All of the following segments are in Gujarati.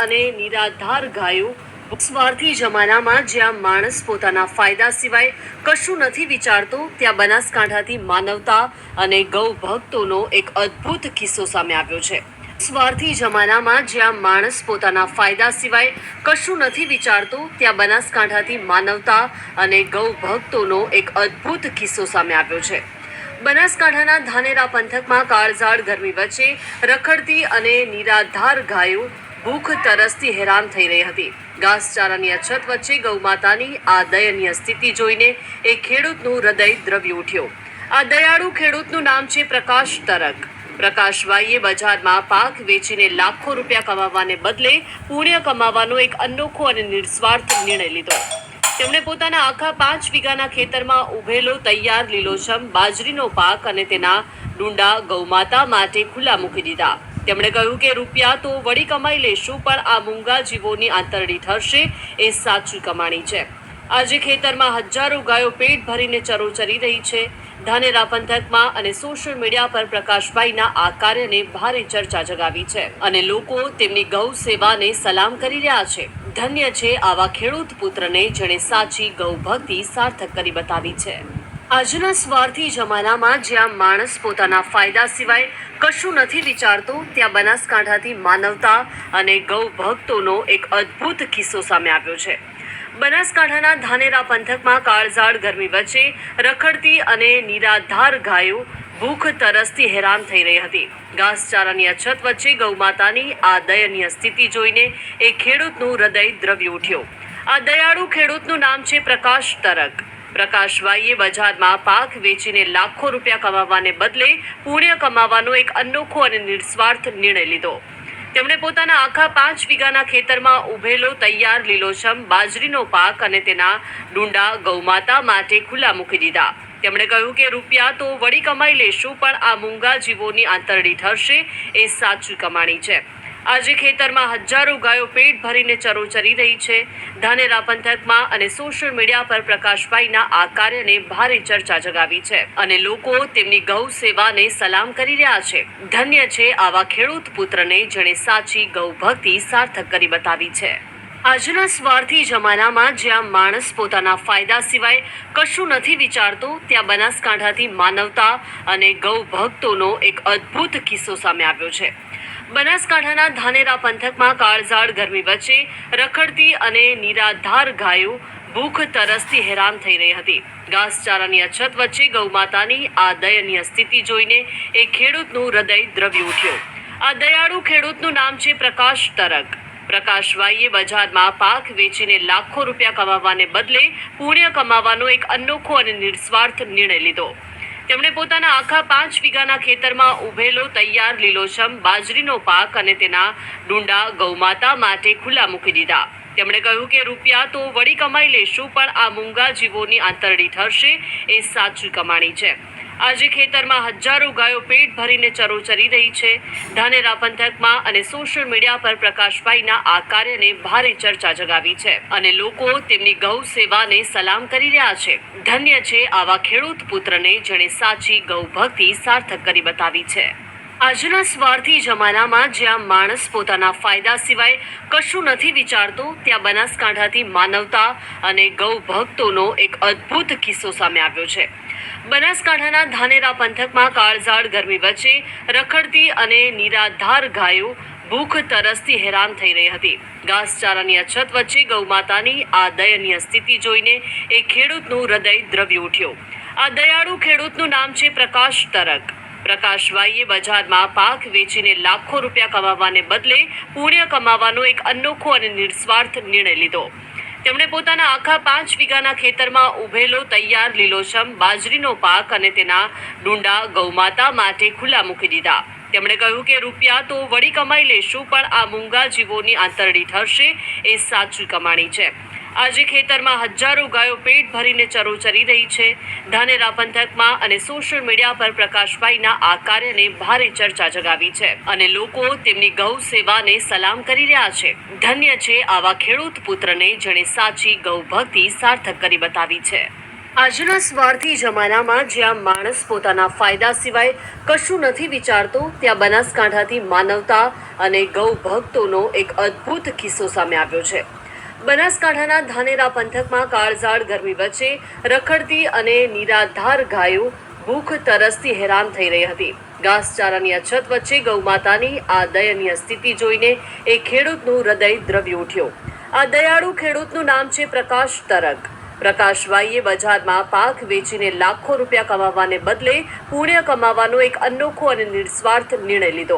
અને નિરાધાર ગાયો સ્વાર્થી જમાનામાં જ્યાં માણસ પોતાના ફાયદા સિવાય કશું નથી વિચારતો, ત્યાં બનાસકાંઠાથી માનવતા અને ગૌ ભક્તોનો એક અદ્ભુત કિસ્સો સામે આવ્યો છે. સ્વાર્થી જમાનામાં જ્યાં માણસ પોતાના ફાયદા સિવાય કશું નથી વિચારતો, ત્યાં બનાસકાંઠાથી માનવતા અને ગૌ ભક્તોનો એક અદ્ભુત કિસ્સો સામે આવ્યો છે. બનાસકાંઠાના ધાનેરા પંથકમાં કાળઝાળ ગરમી વચ્ચે રખડતી અને નિરાધાર ગાયો ભૂખ તરસથી હેરાન થઈ રહી હતી. ઘાસચારાની અછત વચ્ચે ગૌમાતાની આ દયનીય સ્થિતિ જોઈને એક ખેડૂતનું હૃદય દ્રવી ઉઠ્યો. આ દયાળુ ખેડૂતનું નામ છે પ્રકાશ તરક. પ્રકાશભાઈએ બજારમાં પાક વેચીને લાખો રૂપિયા કમાવાને બદલે પુણ્ય કમાવાનો એક અનોખો અને નિસ્વાર્થ નિર્ણય લીધો. તેમણે પોતાના આખા 5 વીઘાના ખેતરમાં ઉભેલો તૈયાર લીલોછમ બાજરીનો પાક અને તેના ડુંડા ગૌમાતા માટે ખુલ્લા મૂકી દીધા. તેમણે કહ્યું કે રૂપિયા તો વળી કમાઈ લેશું, પણ આ મૂંગા જીવોની આંતરડી ઠરશે એ સાચી કમાણી છે. આજે ખેતરમાં હજારો ગાયો પેટ ભરીને ચરોચરી રહી છે. ધાનેરા પંથકમાં અને સોશિયલ મીડિયા પર પ્રકાશભાઈના આ કાર્યને ભારે ચર્ચા જગાવી છે અને લોકો તેમની ગૌ સેવાને સલામ કરી રહ્યા છે. ધન્ય છે આવા ખેડૂત પુત્રને જેણે સાચી ગૌ ભક્તિ સાર્થક કરી બતાવી છે. આજના સ્વાર્થી જમાનામાં જ્યાં માણસ પોતાના ફાયદા સિવાય કશું નથી વિચારતો, ત્યાં બનાસકાંઠાથી માનવતા અને ગૌ ભક્તોનો એક અદ્ભુત કિસ્સો સામે આવ્યો છે. બનાસકાંઠાના ધાનેરા પંથકમાં કાળઝાળ ગરમી વચ્ચે રખડતી અને નિરાધાર ગાયો ભૂખ તરસથી હેરાન થઈ રહી હતી. ઘાસચારાની અછત વચ્ચે ગૌમાતાની આ દયનીય સ્થિતિ જોઈને એક ખેડૂતનું હૃદય દ્રવી ઉઠ્યો. આ દયાળુ ખેડૂતનું નામ છે પ્રકાશ તરક. પ્રકાશભાઈએ બજારમાં પાક વેચીને લાખો રૂપિયા કમાવાને બદલે પુણ્ય કમાવાનો એક અનોખો અને નિસ્વાર્થ નિર્ણય લીધો. તેમણે પોતાના આખા 5 વીઘાના ખેતરમાં ઉભેલો તૈયાર લીલોછમ બાજરીનો પાક અને તેના ડુંડા ગૌમાતા માટે ખુલ્લા મૂકી દીધા. તેમણે કહ્યું કે રૂપિયા તો વળી કમાઈ લેશું, પણ આ મૂંગા જીવોની આંતરડી ઠરશે એ સાચી કમાણી છે. આજે ખેતરમાં હજારો ગાયો પેટ ભરીને ચરોચરી રહી છે. ધાનેરા પંથકમાં અને સોશિયલ મીડિયા પર પ્રકાશભાઈના આ કાર્યને ભારે ચર્ચા જગાવી છે અને લોકો તેમની ગૌ સેવાને સલામ કરી રહ્યા છે. ધન્ય છે આવા ખેડૂત પુત્રને જેણે સાચી ગૌ ભક્તિ સાર્થક કરી બતાવી છે. આજના સ્વાર્થી જમાનામાં જ્યાં માણસ પોતાના ફાયદા સિવાય કશું નથી વિચારતો, ત્યાં બનાસકાંઠાથી માનવતા અને ગૌ ભક્તોનો એક અદ્ભુત કિસ્સો સામે આવ્યો છે. બનાસકાંઠાના ધાનેરા પંથકમાં કાળઝાળ ગરમી વચ્ચે રખડતી અને નિરાધાર ગાયો ભૂખ તરસથી હેરાન થઈ રહી હતી. ઘાસચારાની અછત વચ્ચે ગૌમાતાની આ દયનીય સ્થિતિ જોઈને એક ખેડૂતનું હૃદય દ્રવી ઉઠ્યો. આ દયાળુ ખેડૂતનું નામ છે પ્રકાશ તરક. પ્રકાશભાઈએ બજારમાં પાક વેચીને લાખો રૂપિયા કમાવાને બદલે પુણ્ય કમાવાનો એક અનોખો અને નિસ્વાર્થ નિર્ણય લીધો. તેમણે પોતાના આખા 5 વીઘાના ખેતરમાં ઉભેલો તૈયાર લીલોછમ બાજરીનો પાક અને તેના ડુંડા ગૌમાતા માટે ખુલ્લા મૂકી દીધા. તેમણે કહ્યું કે રૂપિયા તો વળી કમાઈ લેશું, પણ આ મૂંગા જીવોની આંતરડી ઠરશે એ સાચી કમાણી છે. આજે ખેતરમાં હજારો ગાયો પેટ ભરીને ચરોચરી રહી છે. ધાનેરા પંથકમાં અને સોશિયલ મીડિયા પર પ્રકાશભાઈના આ કાર્યને ભારે ચર્ચા જગાવી છે અને લોકો તેમની ગૌ સેવાને સલામ કરી રહ્યા છે. ધન્ય છે આવા ખેડૂત પુત્રને જેણે સાચી ગૌ ભક્તિ સાર્થક કરી બતાવી છે. આજના સ્વાર્થી જમાનામાં જ્યાં માણસ પોતાના ફાયદા સિવાય કશું નથી વિચારતો, ત્યાં બનાસકાંઠાથી માનવતા અને ગૌ ભક્તોનો એક અદ્ભુત કિસ્સો સામે આવ્યો છે. બનાસકાંઠાના ધાનેરા પંથકમાં કાળઝાળ ગરમી વચ્ચે રખડતી અને નિરાધાર ગાયો ભૂખ તરસથી હેરાન થઈ રહી હતી. ઘાસચારાની અછત વચ્ચે ગૌમાતાની આ દયનીય સ્થિતિ જોઈને એક ખેડૂતનું હૃદય દ્રવી ઉઠ્યો. આ દયાળુ ખેડૂતનું નામ છે પ્રકાશ તરક. પ્રકાશભાઈએ બજારમાં પાક વેચીને લાખો રૂપિયા કમાવાને બદલે પુણ્ય કમાવાનો એક અનોખો અને નિસ્વાર્થ નિર્ણય લીધો. તેમણે પોતાના આખા 5 વીઘાના ખેતરમાં ઉભેલો તૈયાર લીલોછમ બાજરીનો પાક અને તેના ડુંડા ગૌમાતા માટે ખુલ્લા મૂકી દીધા. તેમણે કહ્યું કે રૂપિયા તો વળી કમાઈ લેશું, પણ આ મૂંગા જીવોની આંતરડી ઠરશે એ સાચી કમાણી છે. આજે ખેતરમાં હજારો ગાયો પેટ ભરીને ચરોચરી રહી છે. ધાનેરા પંથકમાં અને સોશિયલ મીડિયા પર પ્રકાશભાઈના આ કાર્યને ભારે ચર્ચા જગાવી છે અને લોકો તેમની ગૌ સેવાને સલામ કરી રહ્યા છે. ધન્ય છે આવા ખેડૂત પુત્રને જેણે સાચી ગૌ ભક્તિ સાર્થક કરી બતાવી છે. આજના સ્વાર્થી જમાનામાં જ્યાં માણસ પોતાના ફાયદા સિવાય કશું નથી વિચારતો, ત્યાં બનાસકાંઠાથી માનવતા અને ગૌ ભક્તોનો એક અદ્ભુત કિસ્સો સામે આવ્યો છે. બનાસકાંઠાના ધાનેરા પંથકમાં કાળઝાળ ગરમી વચ્ચે રખડતી અને નિરાધાર ગાયો ભૂખ તરસથી હેરાન થઈ રહી હતી. ઘાસચારાની અછત વચ્ચે ગૌમાતાની આ દયનીય સ્થિતિ જોઈને એક ખેડૂતનું હૃદય દ્રવી ઉઠ્યો. આ દયાળુ ખેડૂતનું નામ છે પ્રકાશ તરક. પ્રકાશભાઈએ બજારમાં પાક વેચીને લાખો રૂપિયા કમાવાને બદલે પુણ્ય કમાવાનો એક અનોખો અને નિસ્વાર્થ નિર્ણય લીધો.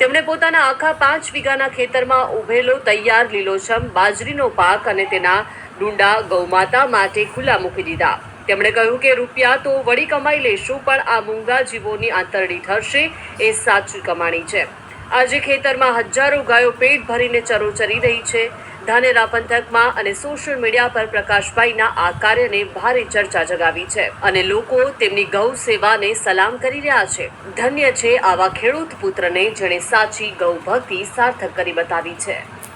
તેમણે પોતાના આખા 5 વીઘાના ખેતરમાં ઉભેલો તૈયાર લીલોછમ બાજરીનો પાક અને તેના ડુંડા ગૌમાતા માટે ખુલ્લા મૂકી દીધા. તેમણે કહ્યું કે રૂપિયા તો વળી કમાઈ લેશું, પણ આ મૂંગા જીવોની આંતરડી ઠરશે એ સાચી કમાણી છે. આજે ખેતરમાં હજારો ગાયો પેટ ભરીને ચરોચરી રહી છે. ધાનેરા પંથકમાં અને સોશિયલ મીડિયા પર પ્રકાશભાઈના આ કાર્યને ભારે ચર્ચા જગાવી છે અને લોકો તેમની ગૌ સેવાને સલામ કરી રહ્યા છે. ધન્ય છે આવા ખેડૂત પુત્રને જેણે સાચી ગૌ ભક્તિ સાર્થક કરી બતાવી છે.